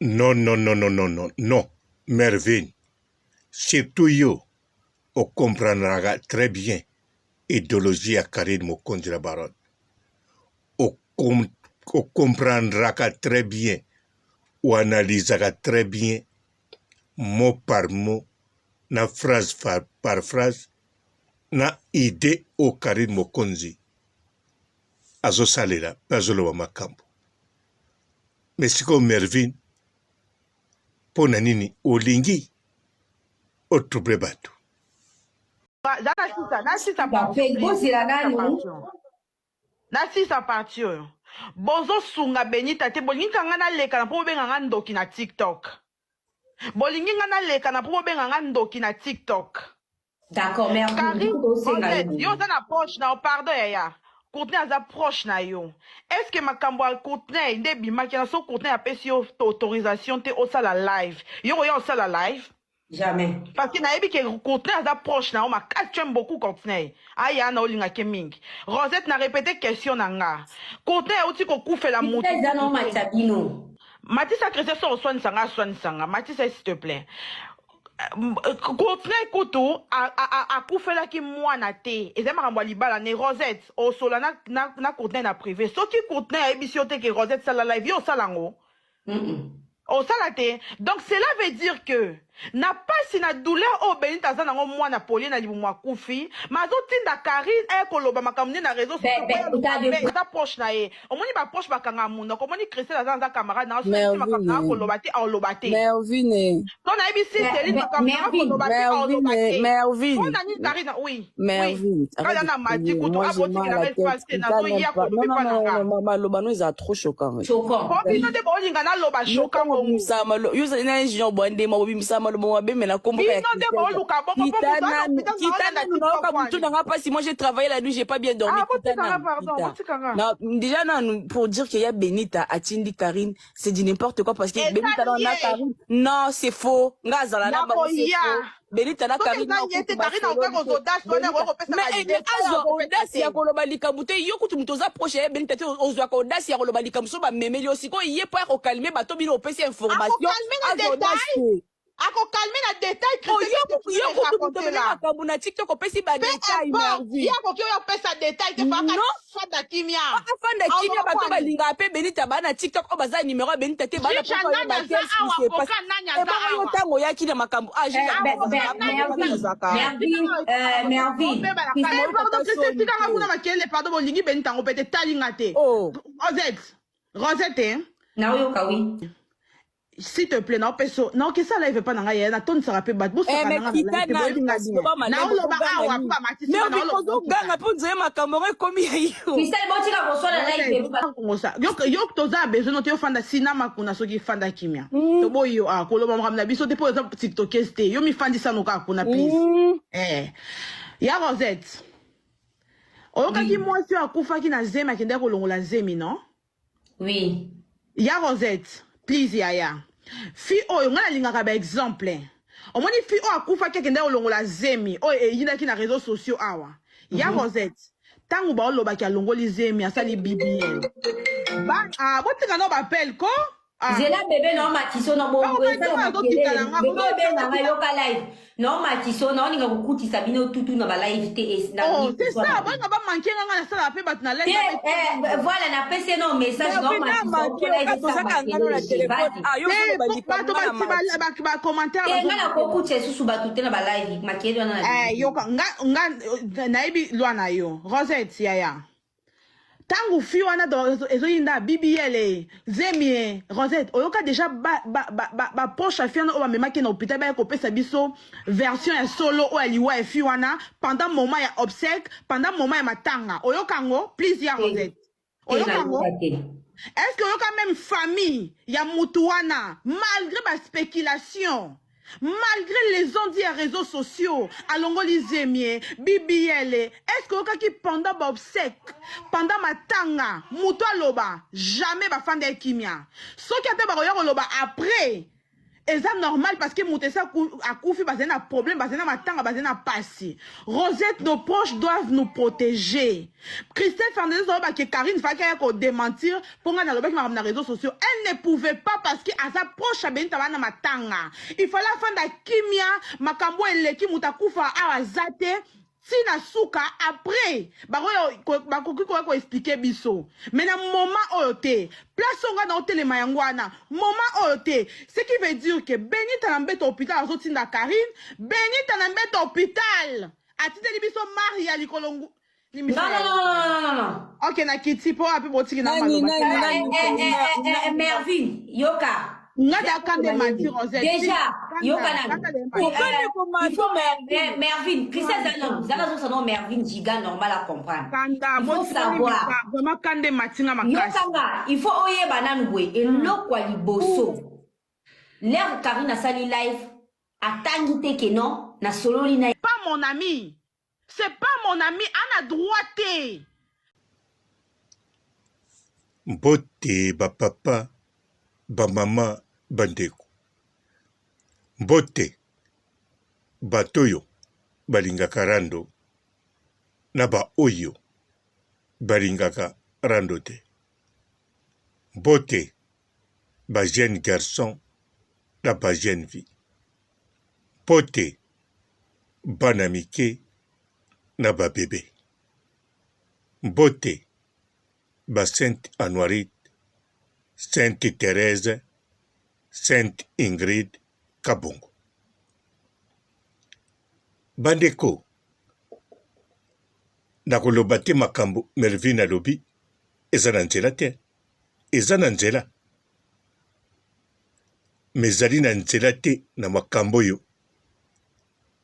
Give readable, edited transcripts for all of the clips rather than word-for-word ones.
Non, non, non, non, non, non, non. Merveille. Surtout yo, on comprendra très bien idéologie à Karim Mokondira Baron. On comprendra très bien, ou analysera très bien, mot par mot, na phrase par phrase, na idée au Karim Mokonzi. Azo salela, pazolo wa makambo. Mais si ko Mervin, pona nini, olingi, otrouble batu. Nasisa parti oyo bozo sunga Benita te bolingi nga na leka na po benga nga ndoki na TikTok. Bolingi nga na leka na po benga nga ndoki na TikTok. D'accord, merci. Yo za na poche na pardon yaya. Courtenay aza proche na yo. Est-ce que makambo al Courtenay nde bimaki na so Courtenay apesi yo autorisation te osala live. Yo ya osala live? Jamais. Parce que naebi que Courtenay aza proche na ma kasi tu aimes beaucoup Courtenay. Aya na olinga ke mingi. Rosette na répété question na nga. Courtenay oti ko kufela mutu. Matissa Christian so soigne sanga. Matissa s'il te plaît. Courtenay kutu a kufela ki mwana te. Eze makambo libala ne Rosette o sola na Courtenay na privé. Soki Courtenay ebisi yo te ke Rosette sala live yo salango. Au salate. Donc cela veut dire que n'a pas si na douleur au Benita za nango mwana Pauline na libu mwa kufi mazo tinda Karine e koloba makamune na réseau social ta proche na ye omoni ba proche bakanga munda komoni Christelle za camarade na so makamuna koloba te oloba te Mervine non na ebisi Céline makamuna koloba te oloba te Mervine on a ni Karine oui Mervine kada na mati kutu aboti ki la respecter na zo ya koloba pa na nga mama loba no za trop choquant choquant bino de bolinga na loba choquant Msama lo yuza ina junior bwande mabobi msama lo mwa be mena kombo ya kitana nunaoka mtu na ngapa si moi j'ai travaillé la nuit j'ai pas bien dormi non déjà non pour dire qu'il y a Benita Atindi Karine c'est du n'importe quoi parce que Benita dans la Karine non c'est faux ngazala na ba c'est faux Benita na Karine mais il a audace ya koloba likambu te yo kutu mtoza proche ya Benita te ozwa ka audace ya koloba likambu so ba memeli osiko yé pour ko calmer bato bino opesi information ako calmer na détail yo na TikTok opesi ba détail merveille yako kyo yo pesa détail te faka fanda kimia fanda kimia bato balinga pe Benita ba na TikTok o baza numéro ya Benita te ba na papa ba yo tango ya kina makambo pardon bolingi Benita ngo pete talinga te Rosette na yo kawi s'il te plaît, non, que ça là, il veut pas n'engager, na ton sera peu battre, mais mais oui. Ya Rosette, please yaya. Fi oyo ngana lingaka ba exemple. Omoni fi o akufa kekende olongola zemi o yina ki na réseaux sociaux awa. Ya Rosette, tangu ba oloba ki alongoli zemi asali BBL. Ba botika no ba appel ko? Zela bébé non matiso no bo bébé na yoka live non matiso na oninga kokutisa bino tutu na ba live te c'est ça banga ba manquer nga na sala pe bat na live voilà na PC no message non matiso ba commentaire nga kokutisa susu batu te na ba live makedo na yoka nga naibi lwana yo Rosette yaya tangu fi wana ezoyinda BBL zemi Rosette oyoka déjà ba poche afiana o bamemaki na hôpital ba kopesa biso version ya solo o aliwa fi wana pendant moment ya obsèque pendant moment ya matanga oyoka ngo please ya Rosette oyoka ngo est-ce que oyoka même famille ya mutu wana malgré ba spéculation malgré les ondes des réseaux sociaux, alongoli zemie, BBL, est-ce que qui pendant obsèque, pendant ma tanga, muto loba, jamais ba fande kimia. Ce qui a été loba après, Et ça normal parce que Moutessa a koufi parce qu'il y a un problème, parce qu'il y a un temps, parce qu'il y a un passé. Rosette, nos proches doivent nous protéger. Christelle Fernandez, que Karine Faka a démentir pour nga na les réseaux sociaux. Elle ne pouvait pas parce que à sa proche na matanga. Il fallait faire da kimia, makambo eleki mutakufa awazate. Si na souka après bakoki ko expliquer biso mais na moment oyote place nga na hôtel mayangwana moment oyote ce qui veut dire que Benita na mbeta hôpital azotinda Karine Benita na mbeta hôpital atiteli biso Maria likolongu non. OK na kiti po api botiki na maloba Mervin yoka Déjà, Mervin, Christelle Zanon, Mervin, giga normal à comprendre. Il faut savoir. Il faut oyer bananoué et le kwali bosso. L'air Karine a sali live a tangité que non, na solo lina. Pas mon ami. C'est pas mon ami, on a droité. Mbote ba papa ba mama bandeko mbote batoyo balingaka rando na ba oyo balingaka rando te mbote ba jeune garçon na ba jeune fille mbote bana mike na ba bébé mbote ba Sainte Anoirite, Sainte Thérèse, Sainte Ingrid Kabongo. Bandeko, nakoloba te makambo Mervin alobi, eza na nzela te, eza na nzela. Mezali na nzela te na makambo yo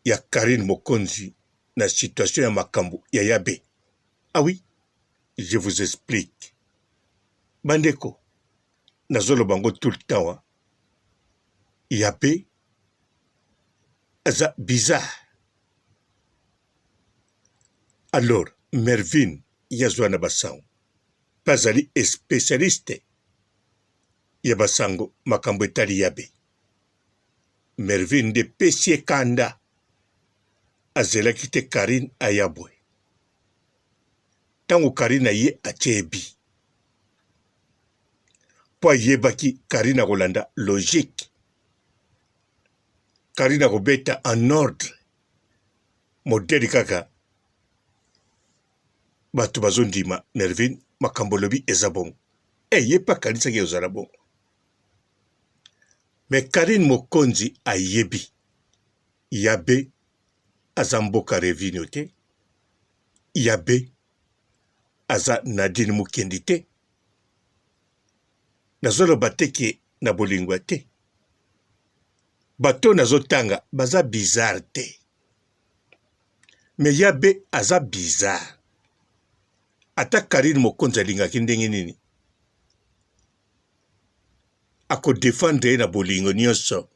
ya Karine Mokonzi na situation ya makambo ya Yabe. Ah oui, je vous explique. Bandeko, nazolo bango tout le temps. Yabe, aza bizarre. Alors, Mervin, yazwana basango. Pazali spécialiste. Yabasango, makambo etali Yabe. Mervin de Pessie Kanda. Azela kite Karine Ayabwe. Tango Karine ye achebi. Po yebaki Karine Rolanda logique. Karine Robeta en ordre. Modèle kaka. Batu bazondima Mervin makambolobi ezabon. Ye pa Karine saki ozarabon. Mais Karine Mokonzi ayebi. Yabe azamboka revino te. Yabe aza Nadine Mukendi te. Nazolo bateke na bolingwa te. Bato nazotanga baza bizarre te. Mais Yabe aza bizarre. Ata Karine Mokonzi alingaki ndenge nini. Ako défendre na bolingo nyonso.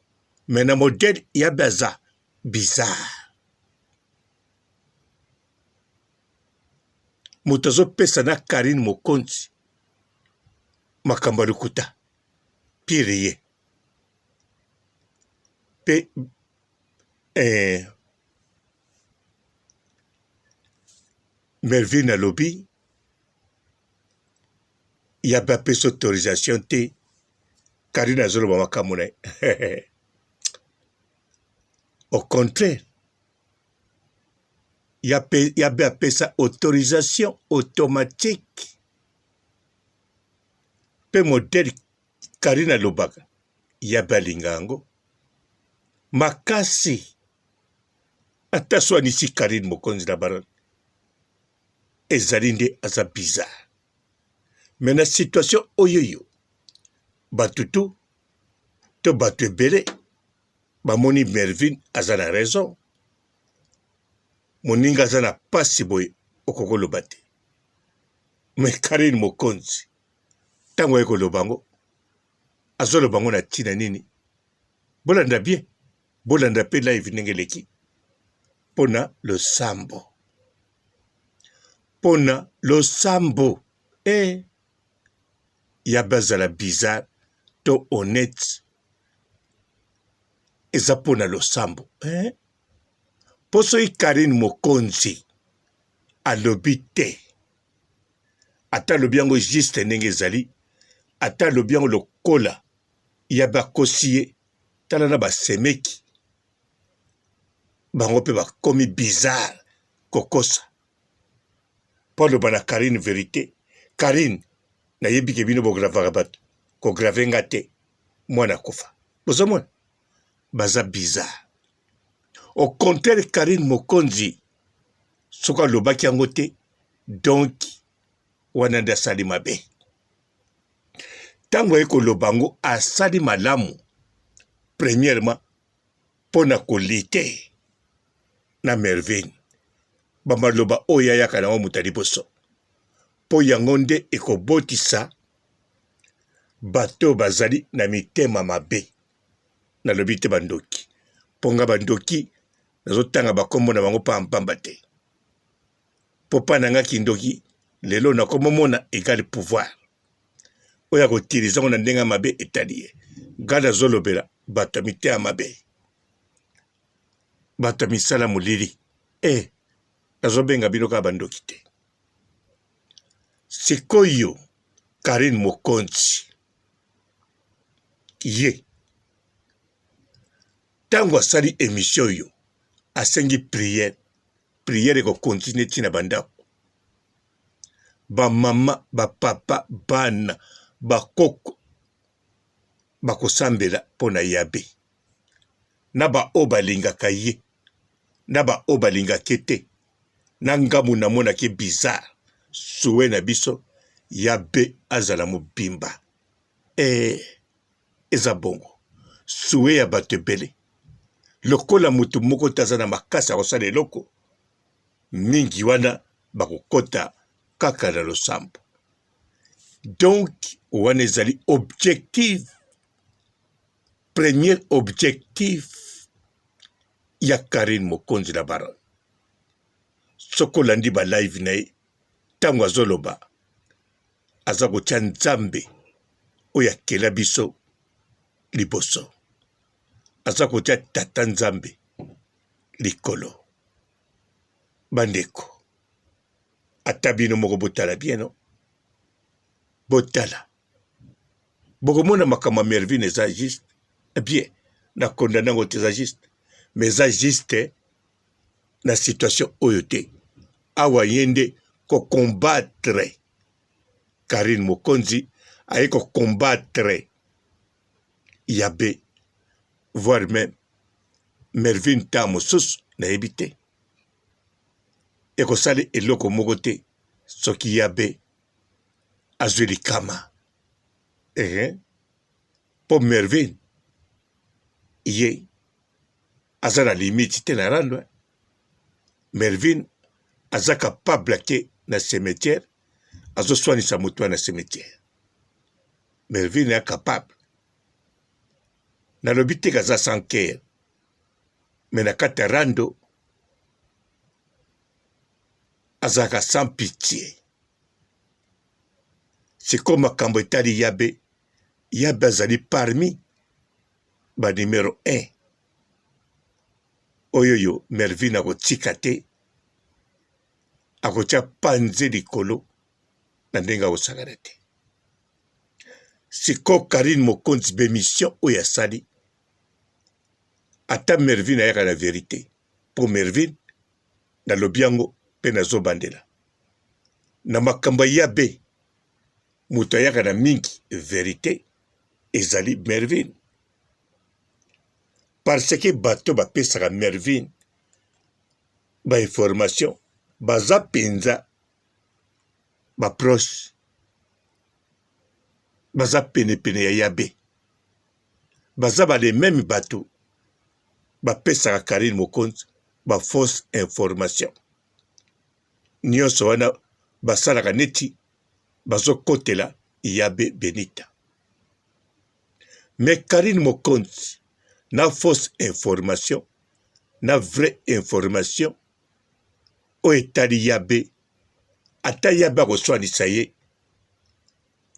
Mais na modèle Yabe aza bizarre. Mutazo pesa na Karine Mokonzi. Makamba lukuta. Pire ye. Pe Mervin alobi. Yabe apesa autorisation te. Karine azolo ba makamuna. Au contraire. Yabe apesa autorisation automatique. Pe modèle Karine alobaka. Yabe alingango. Makasi. Ata swanisi Karine Mokonzi na baron. Ezali nde aza bizarre. Mais na situation oyoyo. Batutu. To batu ebele. Bamoni Mervin aza na raison. Moninga aza na pasi boye okokoloba te. Mais Karine Mokonzi. Tango ekolobango. Azolobango na tina nini. Bolanda bien. Bolanda pe live nengeleki. Pona le sambo. Pona le sambo. Yabe azala bizarre. To honnête. eza mpona losambo mpo soki Karine Mokonzi alobi te ata alobi yango juste ndenge ezali ata alobi yango lokola ya bakosi ye tala na basemeki bango mpe bakomi bizarre kokosa mpo aloba na Karine vérité Karine nayebi ke bino bogravaka bato kograve nga te mwana kufa bozomona baza bizarre au contraire Karine Mokonzi soki alobaki yango te donc wana nde asali mabe ntango aye koloba yango asali malamu premièrement mpo na kolite na Merveille bamaloba oyo ayaka nango moto liboso mpo yango nde ekobotisa bato bazali na mitema mabe nalobi te bandoki mpo nga bandoki nazotanga bakombo na bango pampamba te mpo mpa na nga kindoki lelo nakomomona egali pouvoir oyo akotiriza ngo na ndenge ya mabe etali ye nga nazolobela bato ya mitema mabe bato ya misala molili nazobenga bino kaka bandoki te sikoyo Karine Mokonzi ye ntango asali émission oyo asengi prière ekokontinue ntina bandako bamama bapapa bana bakoko bakosambela mpo na yabe na baoyo balingaka ye na baoyo balingaka ye te na ngambu namonaki bizarre suwe na biso yabe azala mobimba eza bongo suwe ya bato ebele lokola mutu moko te aza na makasi ya kosala eloko mingi wana bakokota kaka na losambo donc wana ezali premier objectif ya Karine Mokonzi na Baron soko landi ba live na ye ntango azoloba aza kotya nzambe oyo akela biso liboso aza kotya tata nzambe likolo bandeko ata bino moko botala bieno botala bokomona makambo ya Merveille eza juste bien na kondana yango te eza juste mais eza juste na situation oyo te awa ye nde kokombattre Karine Mokonzi aye kokombattre yabe voire même Merveille ntango mosusu nayebi te ekosali eloko moko te soki yabe azwi likama mpo Merveille ye aza na limite te na rando Merveille aza capable ke na cimetière azoswanisa moto wana na cimetière Merveille est capable nalobi te kaza sans cœur mais na kati ya rando azalaka sans pitié sikoyo makambo etali yabe azali parmi ba numéro 1 oyoyo Merveille akotika te akotya panze likolo na ndenge akosakana te sikoyo Karine Mokonzi bemission oyo asali ata Merveille ayaka na vérité mpo Merveille nalobi yango mpe nazobandela na makambo yabe moto ayaka na mingi vérité ezali Merveille parce que bato bapesaka Merveille bainformation baza penza baproche baza penepene ya yabe baza bale meme bato bapesaka Karine Mokonzi bafausse information nyonso wana basalaka neti bazokotela yabe Benita mais Karine Mokonzi na fausse information na vraie information oyo etali yabe ata yabe akoswanisa ye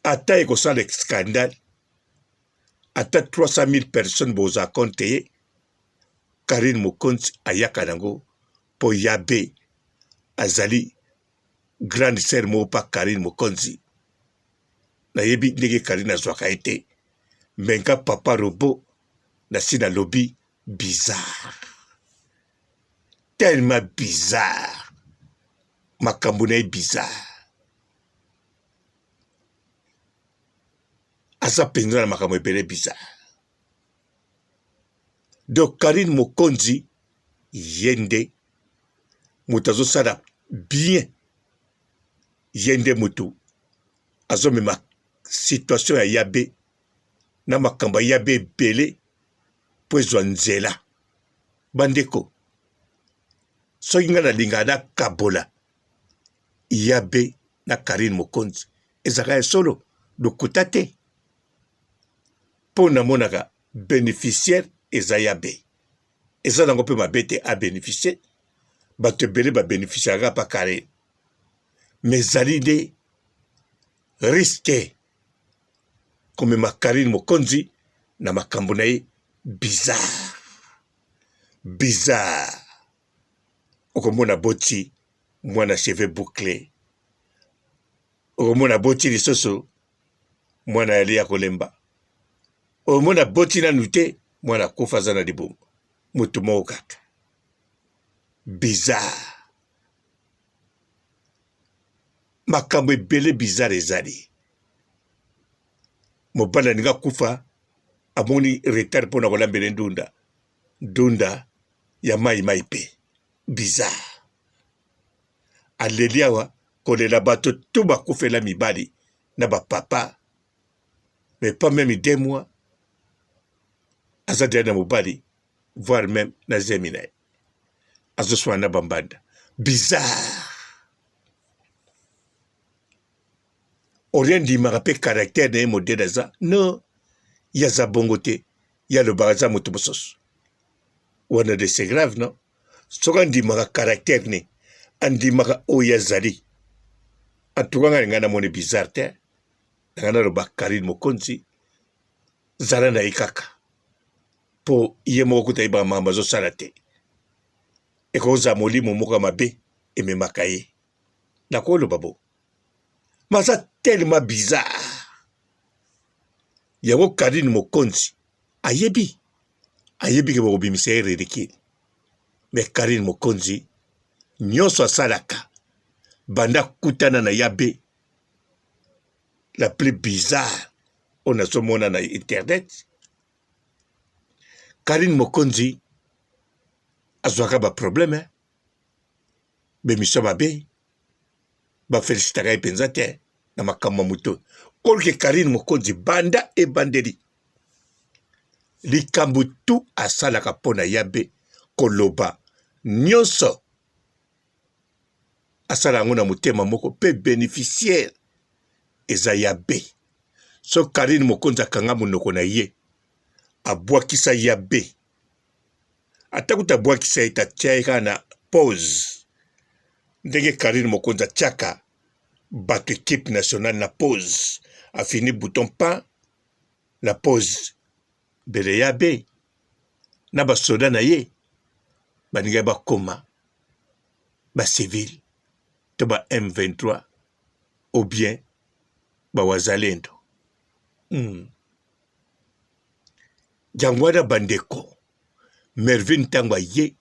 ata ekosala scandale ata 300 000 personnes boza konte ye Karine Mokonzi ayaka nango po yabe azali grande sœur mo pa Karine Mokonzi na yebi ndenge Karine azwaka ete menga papa robo na sina lobby bizarre, tellement bizarre, makambo na bizarre, aza penza na makambo ebele bizarre. Donc Karine Mokonzi yende moto azosala bien, yende moto azomema situation ya yabe na makambo ya yabe ebele po ezwa nzela. Bandeko soki nga nalinga na kabola yabe na Karine Mokonzi ezaka ya solo lokuta te mpo namonaka bénéficiaire eza yabe eza nango mpe mabe te abénéficie bato ebele babénéficiaka pa Karine mais ezali nde riske komema Karine Mokonzi na makambo na ye bizarre bizarre. Okomona boti mwana cheveux bouclé, okomona boti lisusu mwana yali ya kolemba, okomona boti nanu te mwana kufa aza na libumu, mutu moko kaka bizarre. Makambo ebele bizarre ezali. Mobali alinga kufa amoni retard mpona kolambela ndunda, ndunda ya mai pe bizarre. Aleli awa kolela bato tu bakufela mibali na bapapa, mais pas même 2 mois aza deya na mobali, voire même na zemina azoswana na bambanda bizarre. Orien ndimaka mpe caractère na ye modele aza non yaza bongo te yalobaka aza moto mosusu wana de c'est grave non. Soki andimaka caractère ne andimaka oyo azali antuka nga linga namoni bizarre te nanga naloba Karine Mokonzi zala na ye kaka mpo ye moko kuta yebaka makambo azosala te ekozala molimo moko ya mabe ememaka ye nakoloba bo maza tellement bizarre. Yango Karine Mokonzi ayebi ke bakobimisa ye ridicule, mais Karine Mokonzi nyonso asalaka banda kutana na yabe la plus bizarre on azomona na internet. Karine Mokonzi azwaka baproblème bemisio mabe bafelicitaka ye mpenza te na makambo ya moto olke Karine Mokonzi banda ebandeli likambo tu asalaka mpona yabe koloba nyonso asala yango na motema moko mpe bénéficiaire eza yabe. So Karine Mokonzi akanga monoko na ye abwakisa yabe ata kuta abwakisa ye tatia ye kaka na pause ndenge Karine Mokonzi atiaka bato équipe nationale na pause afini bouton pas na pause bele yabe na basoda na ye baninga bakoma bacivile to ba M23 ou bien bawazalendo. Jango wana bandeko Mervyn ntango aye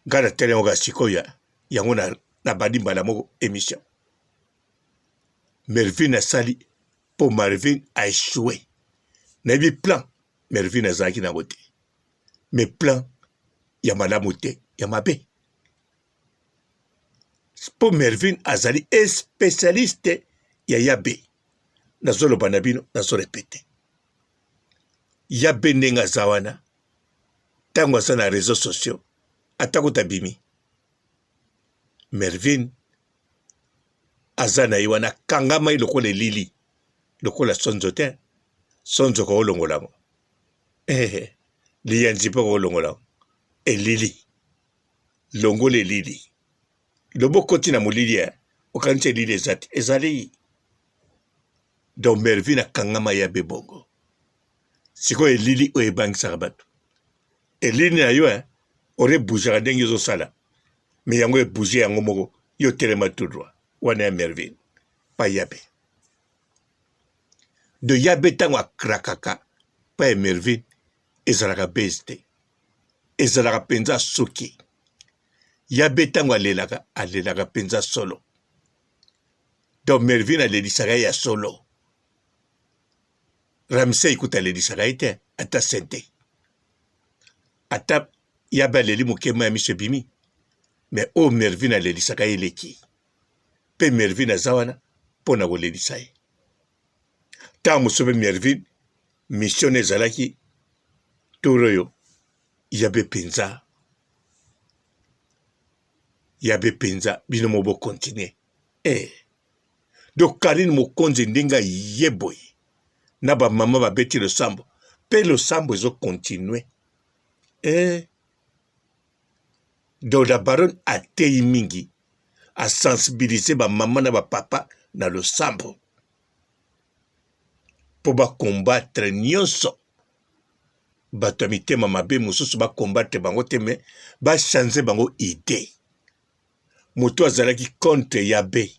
nga na tele yango sikoyo yango na badimbala moko émission Mervyn asali po Mervyn a échoué nayebi plan Mervyn azalaki nango te mais plan ya malamu te ya mabe po Mervyn azali spécialiste ya yabe. Nazoloba na bino nazorepete yabe ndenge aza wana ntango aza na réseaux sociaux atako tabimi Mervyn aza na ye wana kangama ye lokola elili lokola sonzo te sonzo koolongolango liyanzi mpe koolongolango elili longola elili loboko ntina molili ya okanisi elili eza te ezali donc Mervyn akangama yabe bongo sikoyo elili oyo ebangisaka bato elini na yo ore bougera ndenge ezosala me yango ebouge yango moko yo telema tout droit wana ya Mervyn pa yabe de yabe ntango akrakaka pa ya Mervyn ezalaka bese te ezalaka mpenza soki yabe ntango alelaka mpenza solo donc Mervyn alelisaka ye ya solo Ramsey kuta alelisaka ye te ata sente ata yabe aleli mokema ya miso ebimi mais o Mervyn alelisaka ye leki mpe Mervyn aza wana mpo na kolelisa ye ntango mosusu mpe Mervyn mission ezalaki toro oyo yabe penza bino mo bokontinue donc Karine Mokonzi ndenge ye boye na bamama babeti losambo mpe losambo ezokontinue donc la baronne ateyi mingi asensibilize bamama na bapapa na losambo mpo bakombattre nyonso bato ya mitema mabe mosusu bakombattre bango te me bachange bango ide moto azalaki contre yabe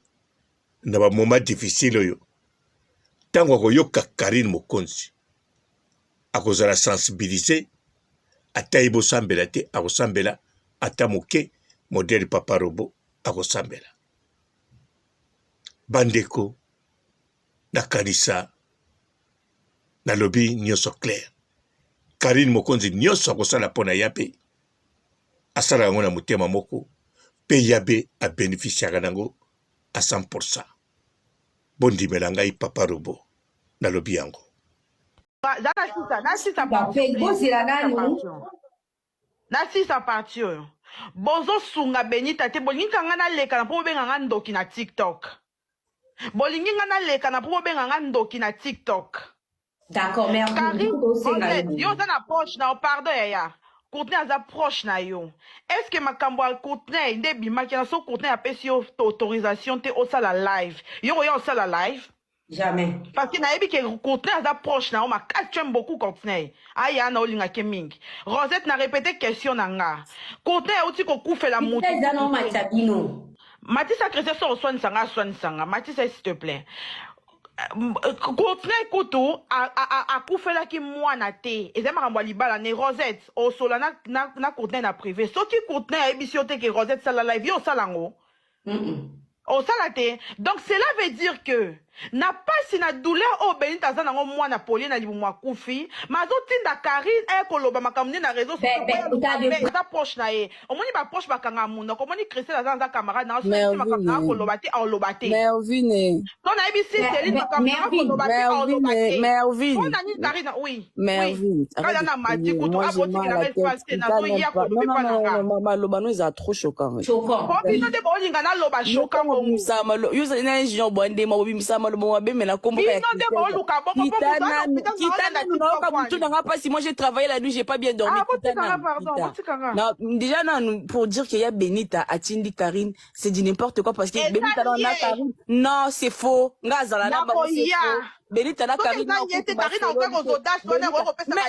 na bamoma difficile oyo ntango akoyoka Karine Mokonzi akozala sensibilize ata ye bosambela te akosambela ata moke modele Papa Robo akosambela bandeko nakanisa nalobi nyonso clair Karine Mokonzi nyonso akosala mpo na yabe asala yango na motema moko mpe yabe abénéficiaka nango à 100%. Bondimela ngai Papa Robo nalobi yango. Nasisa parti oyo bozo sunga Benita te bolingi nga na leka na po benga nga ndoki na TikTok. Bolingi nga na leka na po benga nga ndoki na TikTok. D'accord, merci. Yo za na poche na pardon yaya. Courtenay aza proche na yo. Est-ce que makambo al Courtenay nde bimaki na so Courtenay apesi yo autorisation te osala live. Yo osala live? Jamais. Parce que naebi ke Courtenay aza proche na yo ma j'aime beaucoup Courtenay. Aya na olinga ke mingi. Rosette na répété question na nga. Courtenay outi ko koufela mutu. Matissa Christophe so sanga. Matissa s'il te plaît. Courtenay kutu a koufela ki mwana te. Eze makambo libala ne Rosette o sola na Courtenay na privé. Soki Courtenay a ebisi yo te ke Rosette sala live yo salango. O salate. Donc cela veut dire que n'a pas si na douleur au Benita za nango mwana poli na libu mwa kufi mazo tinda Karine e koloba makamne na réseau social za proche na ye omoni ba proche bakanga munda komoni Christelle za camarade na so makamna koloba te a loba te Mervyn non na ebisi Céline makamna koloba te a loba te Mervyn on a ni Karine oui Mervyn kada na mati kutu aboti na espace na so ya koloba pa na mama loba no za trop choquant choquant bino de bolinga na loba choquant ko musama yo na jean bonde mo bimisama moi j'ai travaillé la nuit, j'ai pas bien dormi. Déjà pour dire qu'il y a Benita à Tindi Karine, c'est dit n'importe quoi parce que Benita dans la Karine. Non, c'est faux. Benita na Karine. Mais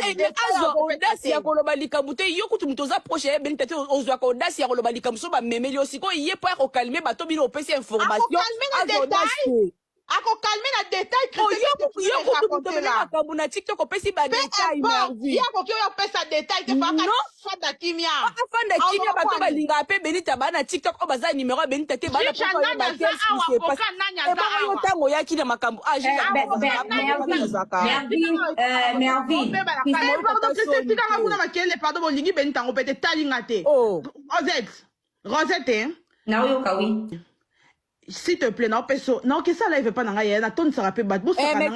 il audace ya koloba likamute yo kutu mutoza proche Benita te ozwa ko audace ya koloba likamso ba memeli aussi ko yé pour calmer bato bino opesi information. Ako calme na détail yo kutu na kabuna TikTok opesi ba détail Mervyn ya ko yo pesa détail te faka fanda kimia bato balinga pe Benita bana TikTok o baza numéro Benita te bana pour ba qu'est-ce qui se passe e ba yo tango ya kina makambo pardon bolingi Benita ngo pete talinga te Rosette na yo kawi. S'il te plaît, non, peso, non, que ça là, il veut pas n'engager, na ton sera peu bad, boss, mais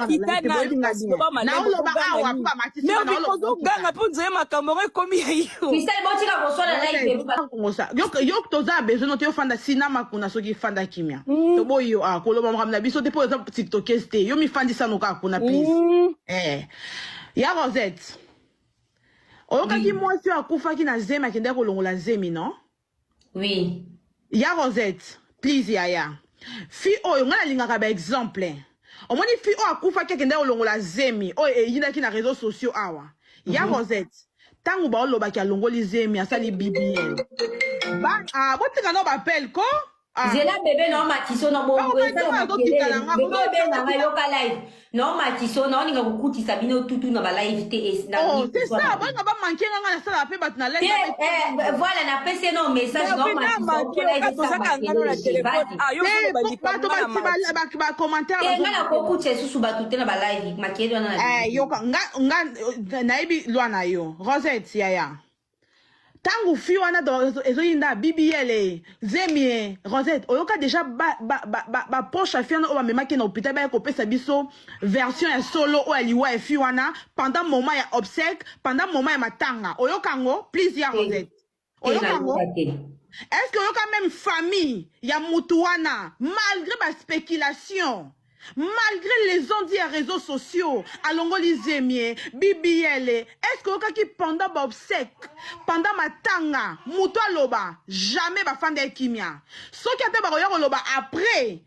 please yaya. Fi oyo ngana lingaka ba exemple. Omoni fi o akufa keke nda olongola zemi o yina ki na réseaux sociaux awa. Ya Rosette. Tango ba oloba ki alongoli zemi asali BBL. Ba botika no ba appel ko? Zela bébé non matiso na bongo esa bébé na yoka live non matiso na oninga kukutisa bino tutu na ba live te na oh c'est ça ba manquer nga na sala pe bat na live voilà na PC no message non matiso ko live ça ba téléphone yo ba commentaire ba na kokutse susu ba tutu na ba live makedo na yoka nga naibi lwana yo Rosette yaya Tango fi wana ezoyinda BBL Zemie Rosette oyoka déjà ba poche afiana o ba memaki na hôpital ba ko pesa biso version ya solo o aliwa fi wana pendant moment ya obsèque pendant moment ya matanga oyoka ngo please ya Rosette oyoka ngo est-ce que oyoka même famille ya mutu wana malgré ba spéculation malgré les ondes et réseaux sociaux, alongoli zemie, BBL, est-ce que qui pendant ma obsèque, pendant ma tanga, muto loba, jamais ba fan de kimia. Ce qui a été ba loba après,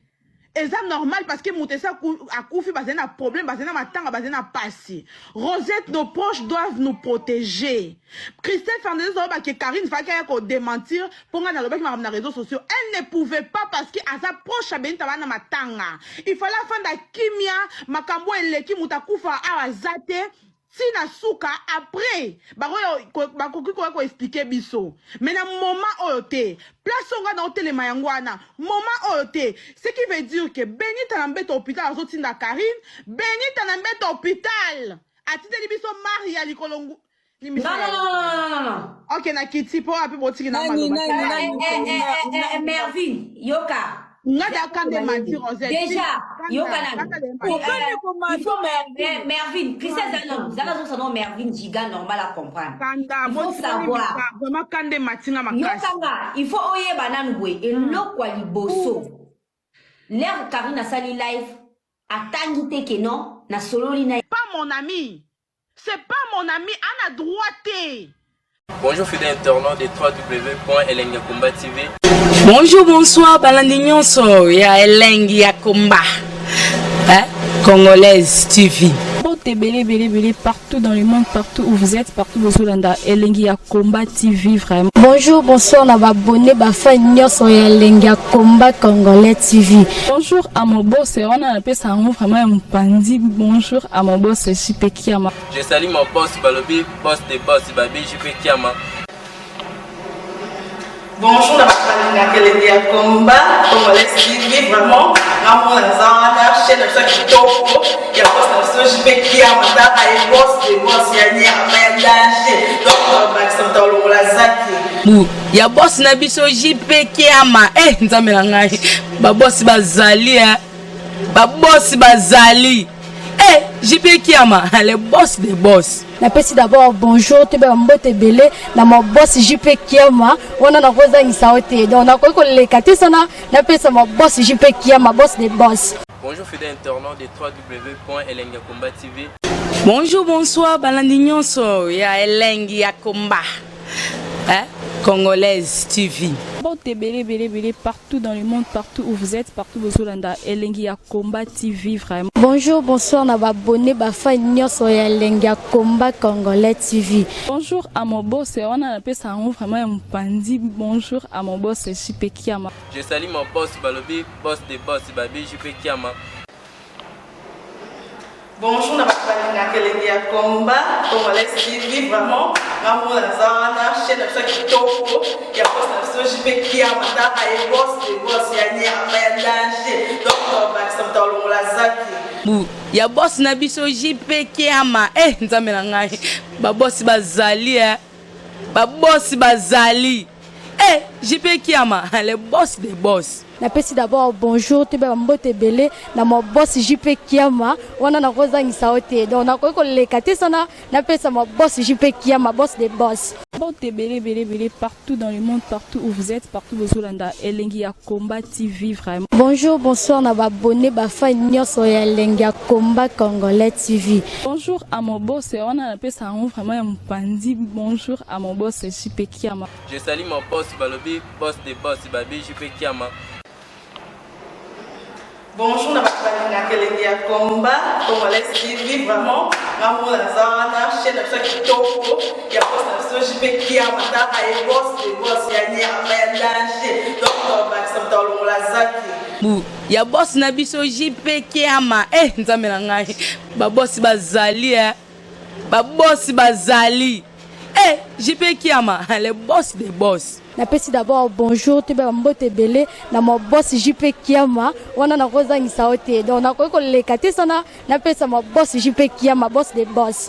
c'est normal parce que Moutessa a koufi bazena problème, bazena matanga, bazena passi. Rosette, nos proches doivent nous protéger. Christelle Fernandez a dit que Karine Fakaya ko démentir pour nga na loba qui m'a ramené réseaux sociaux. Elle ne pouvait pas parce que à sa proche a benita wana matanga. Il fallait faire da kimia, makambo eleki mutakufa awazate. Si na souka après bakoki ko expliquer biso mais na moment oyote place on na hôtel mayangwana moment oyote ce qui veut dire que Benita na mbeta hôpital azotinda Karine Benita na mbeta hôpital atiteli biso Maria likolongu non. OK na kiti po api botiki na Mervin yoka Ngada kande mati Rosette. Déjà, yokana. Il faut Mervin, Christelle Zanon, Zanon son Mervin giga normal à comprendre. Il faut savoir. Vraiment kande mati na makasi. Yokanga, il faut oye bananoué et lokwa liboso. L'air Karine Sali live atangite que non na solo lina. Pas mon ami. C'est pas mon ami, Anna droite. Bonjour fidèles internautes de www.elengiakomba TV. Bonjour, bonsoir, balandignon so, ya Elengi Yakomba, Congolaise TV. Belé, partout dans le monde, partout où vous êtes, partout où vous êtes, Elengi Yakomba TV, vraiment. Bonjour, bonsoir, on va abonner, sur Elengi Yakomba Congolais TV. Bonjour à mon boss, on a appelé ça vraiment un pandi. Bonjour à mon boss, JP Kiama. Je salue mon boss Balobi, boss des boss, Babi, JP Kiama. Bonjour, je suis Elengi Yakomba Congolais TV, vraiment. Ramon Lazana, chaîne de ceux qui topo, il y a pas de JP Kiama, il boss des boss, il y a un danger. Donc, on va s'entendre ya boss na biso JP Kiama nzambe na ngai ba boss bazali ba boss bazali JP Kiama le boss des boss. Napesi d'abord bonjour te ba mbote belé na mo boss JP Kiama wana na koza ngisaote donc na ko lekate sana napesa mo boss JP Kiama boss des boss. Bonjour fidèles internautes de www.elengiakomba TV. Bonjour bonsoir balandignon so ya Elengi Yakomba. Congolaise TV. Belé, partout dans le monde, partout où vous êtes, partout où vous êtes, Elengi Yakomba TV, vraiment. Bonjour, bonsoir, on va abonner, sur Elengi Yakomba Congolais TV. Bonjour à mon boss, on a appelé ça vraiment un pandi. Bonjour à mon boss, JP Kiama. Je salue mon boss Balobi, boss des boss, Babi, JP Kiama. Bonjour, je suis Elengi Yakomba Congolais TV, vraiment. Ramon Lazana, chaîne de ceux qui topo, il y a pas de JP Kiama, il boss des boss, il y a un danger. Donc, on va s'entendre la ya boss na biso JP Kiama nzambe na ngai ba boss bazali ba boss bazali JP Kiama le boss des boss. Napesi d'abord bonjour te ba mbote belé na mo boss JP Kiama wana na koza ngisaote donc na ko lekate sana napesa mo boss JP Kiama boss des boss. Belé, partout dans le monde, partout où vous êtes, partout où vous êtes, Elengi Yakomba TV, vraiment. Bonjour, bonsoir, on va abonner, sur Elengi Yakomba Congolais TV. Bonjour à mon boss, on a appelé ça vraiment un pandi. Bonjour à mon boss, JP Kiama. Je salue mon boss Balobi, boss des boss, Babi, JP Kiama. Bonjour, je suis Elengi Yakomba Congolais TV, vraiment. Ramon Lazana, chaîne de ceux qui topo, il y a JP Kiama ta ay boss de boss ya nyama ya danger donc bakisa mtalo la zaki bu ya boss na biso JP Kiama nzambe na ngai ba boss bazali ba boss bazali JP Kiama les boss des boss. Napesi d'abord bonjour te ba mbote belé na mo boss JP Kiama wana na kozangisa ote donc na ko lekate sana napesa mo boss JP Kiama boss des boss.